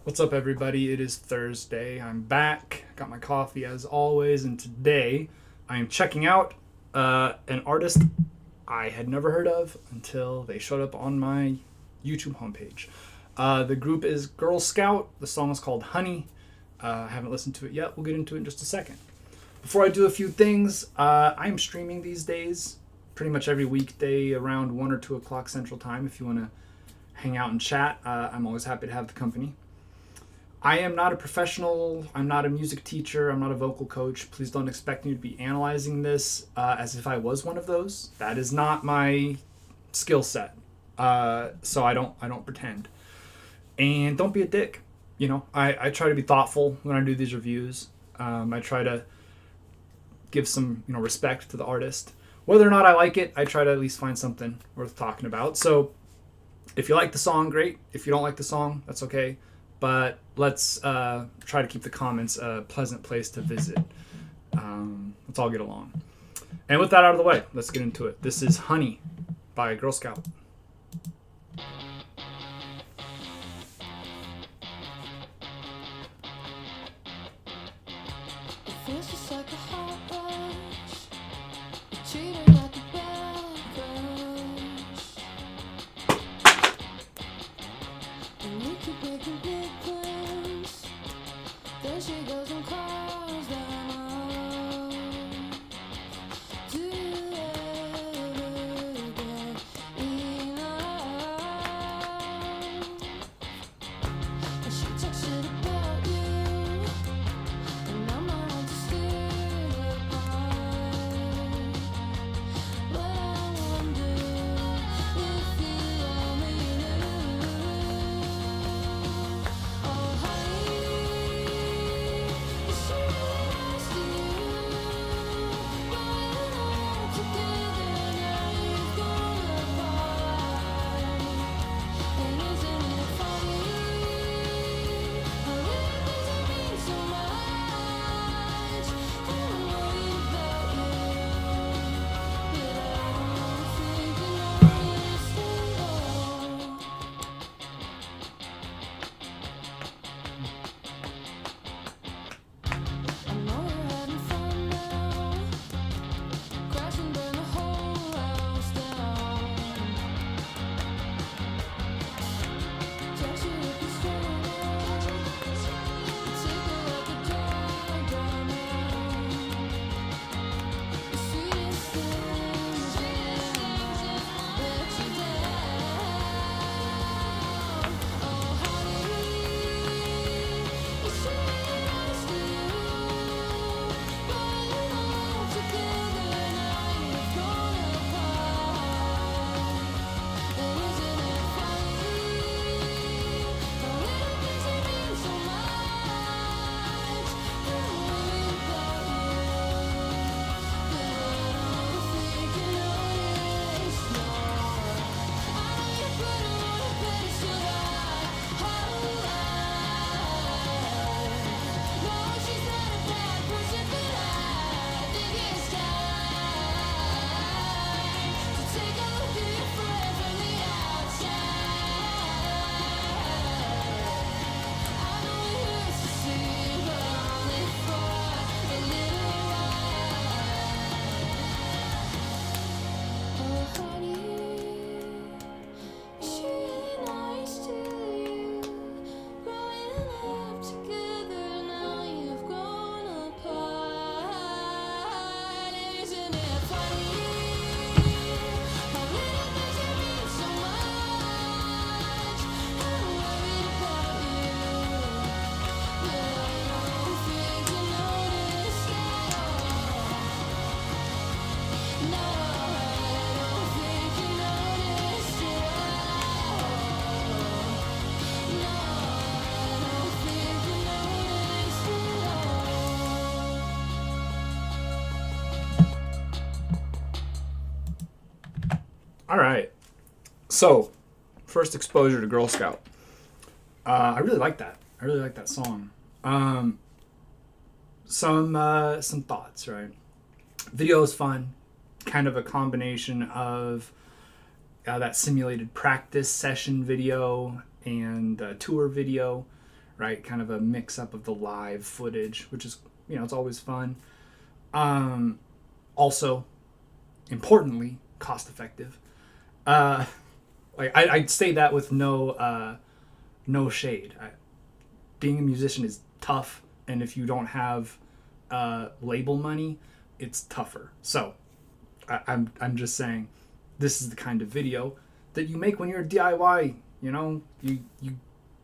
What's up, everybody? It is Thursday. I'm back. Got my coffee as always, and today I am checking out an artist I had never heard of until they showed up on my YouTube homepage. The group is Girl Scout. The song is called Honey. I haven't listened to it yet. We'll get into it in just a second. Before I do a few things, I'm streaming these days pretty much every weekday around 1 or 2 o'clock Central Time. If you want to hang out and chat, I'm always happy to have the company. I am not a professional. I'm not a music teacher. I'm not a vocal coach. Please don't expect me to be analyzing this as if I was one of those. That is not my skill set. So I don't pretend. And don't be a dick. I try to be thoughtful when I do these reviews. I try to give some respect to the artist. Whether or not I like it, I try to at least find something worth talking about. So if you like the song, great. If you don't like the song, that's okay. But let's try to keep the comments a pleasant place to visit. Let's all get along. And with that out of the way, let's get into it. This is Honey by Girl Scout. It feels just like a heart rush. You treat it like a bad crush. And we keep making big plans. Then she goes and calls them out. Do you ever get enough? And she talks shit about you. And I'm not understood apart. But I wonder if you only knew. Oh, honey, is she nice to you? Growing up together, now you've gone apart. And isn't it funny? How little things mean so much. I'm worried about you, but I don't think you noticed at all. I know you're having fun now, crash and burn the whole house down. Touch it if you're strong now. Take it like a dog down now. The sweetest things let you down. Oh, honey, is she nice to you? Growing up together, now you've gone apart. And isn't it funny? How little things mean so much. I'm worried about you, but I don't think you noticed. No, I know you put her on a pedestal high. No, she's not a bad person, but I think it's time to take a look at your friend from the outside. I know it hurts to see, but only for a little while. Oh, honey, is she really nice to you? Growing up together, now you've grown apart. Isn't it funny? How little things mean so much. I'm worried about you, but I don't think you noticed at all. No, I don't think you noticed at all. No, I don't think you noticed at all. All right. So, first exposure to Girl Scout. I really like that. I really like that song. Some thoughts, right? Video is fun. Kind of a combination of that simulated practice session video and tour video. right? Kind of a mix up of the live footage, which is, it's always fun. Also, importantly, cost effective. I'd say that with no shade. Being a musician is tough, and if you don't have label money, it's tougher. So I'm just saying, this is the kind of video that you make when you're a DIY. You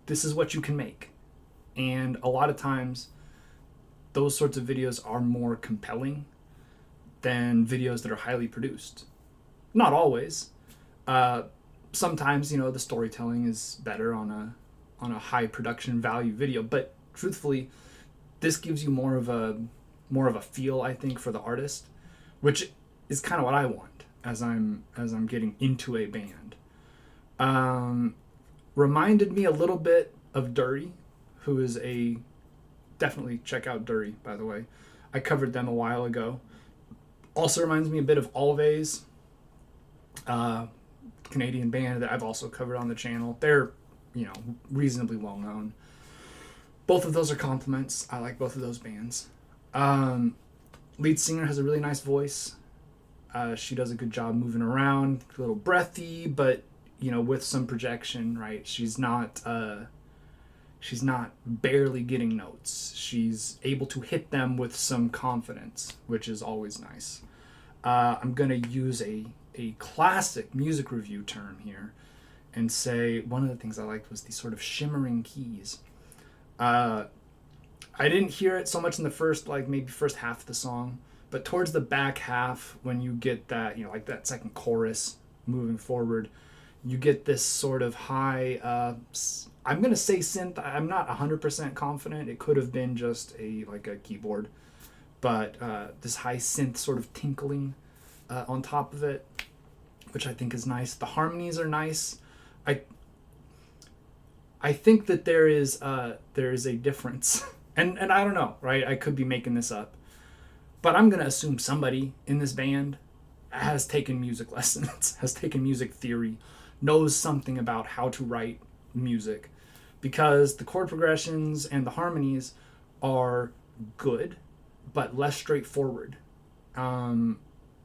this is what you can make, and a lot of times, those sorts of videos are more compelling than videos that are highly produced. Not always. Sometimes the storytelling is better on a high production value video, but truthfully, this gives you more of a feel, I think, for the artist, which is kind of what I want as I'm getting into a band. Reminded me a little bit of Dury, who is definitely check out Dury, by the way. I covered them a while ago. Also reminds me a bit of Always, Canadian band that I've also covered on the channel. They're, reasonably well known. Both of those are compliments. I like both of those bands. Lead singer has a really nice voice. She does a good job moving around, a little breathy, but with some projection, right? She's not barely getting notes. She's able to hit them with some confidence, which is always nice. I'm gonna use a classic music review term here and say one of the things I liked was the sort of shimmering keys. I didn't hear it so much in the first half of the song, but towards the back half, when you get that, like that second chorus moving forward, you get this sort of high, I'm going to say synth. I'm not 100% confident. It could have been just a keyboard, but this high synth sort of tinkling on top of it, which I think is nice. The harmonies are nice. I think that there is a difference, and I don't know, right? I could be making this up, but I'm gonna assume somebody in this band has taken music lessons, has taken music theory, knows something about how to write music, because the chord progressions and the harmonies are good, but less straightforward,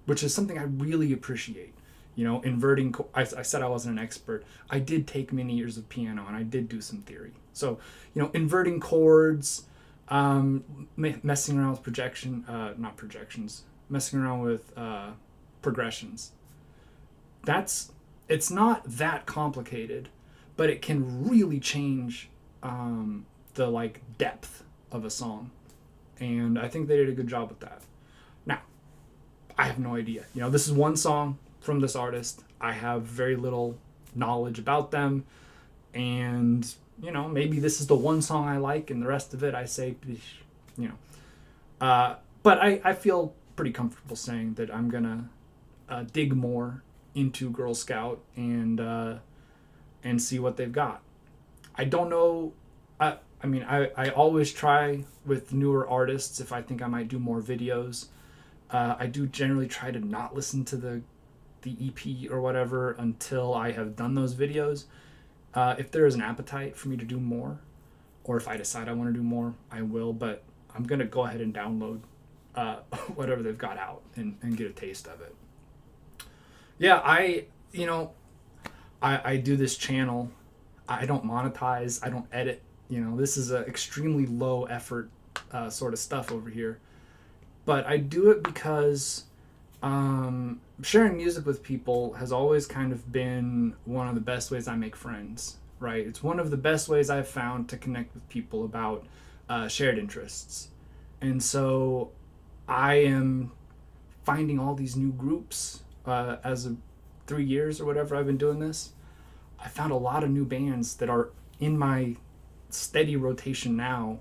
which is something I really appreciate. Inverting. I said I wasn't an expert. I did take many years of piano, and I did do some theory. So, inverting chords, messing around with messing around with progressions. It's not that complicated, but it can really change the depth of a song, and I think they did a good job with that. Now, I have no idea. This is one song from this artist. I have very little knowledge about them, and maybe this is the one song I like, and the rest of it I say, but I feel pretty comfortable saying that I'm gonna dig more into Girl Scout and see what they've got. I don't know. I always try with newer artists if I think I might do more videos. I do generally try to not listen to the EP or whatever until I have done those videos. If there is an appetite for me to do more, or if I decide I want to do more, I will, but I'm going to go ahead and download whatever they've got out and get a taste of it. Yeah, I do this channel. I don't monetize. I don't edit. This is a extremely low effort sort of stuff over here. But I do it because sharing music with people has always kind of been one of the best ways I make friends, right? It's one of the best ways I've found to connect with people about shared interests. And so I am finding all these new groups as of 3 years or whatever I've been doing this. I found a lot of new bands that are in my steady rotation now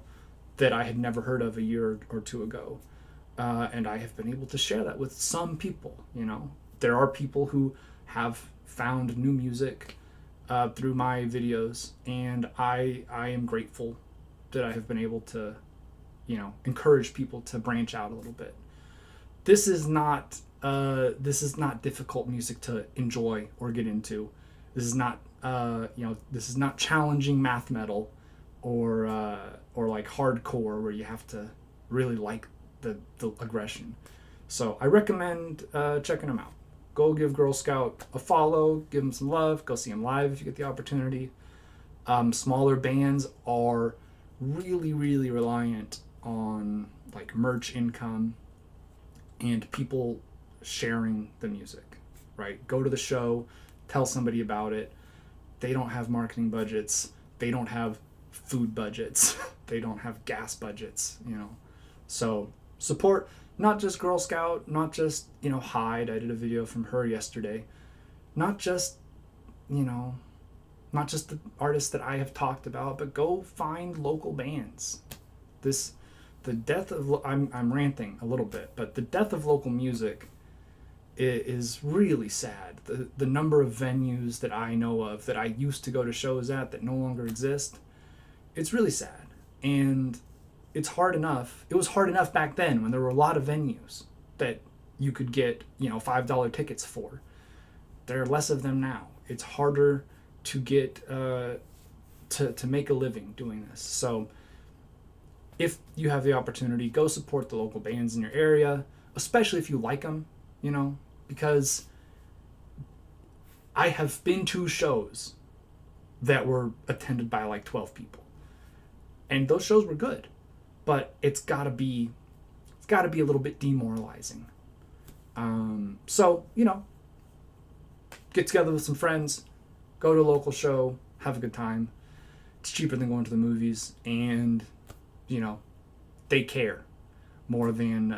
that I had never heard of a year or two ago. And I have been able to share that with some people. There are people who have found new music through my videos, and I am grateful that I have been able to, encourage people to branch out a little bit. This is not difficult music to enjoy or get into. This is not this is not challenging math metal or like hardcore where you have to really like the aggression. So I recommend checking them out. Go give Girl Scout a follow, give them some love, go see them live if you get the opportunity. Smaller bands are really, really reliant on like merch income and people sharing the music, right? Go to the show, tell somebody about it. They don't have marketing budgets. They don't have food budgets. They don't have gas budgets, you know. So support not just Girl Scout, not just, you know, Hyde. I did a video from her yesterday. Not just, you know, not just the artists that I have talked about, but go find local bands. The death of, I'm ranting a little bit, but the death of local music is really sad. The number of venues that I know of that I used to go to shows at that no longer exist, it's really sad. And it's hard enough. It was hard enough back then when there were a lot of venues that you could get, you know, $5 tickets for. There are less of them now. It's harder to get to make a living doing this. So if you have the opportunity, go support the local bands in your area, especially if you like them, you know, because I have been to shows that were attended by like 12 people. And those shows were good, but it's got to be a little bit demoralizing. So, you know, get together with some friends, go to a local show, have a good time. It's cheaper than going to the movies, and, you know, they care more than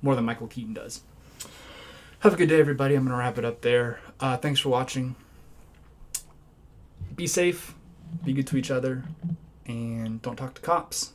Michael Keaton does. Have a good day, everybody. I'm going to wrap it up there. Thanks for watching. Be safe, be good to each other, and don't talk to cops.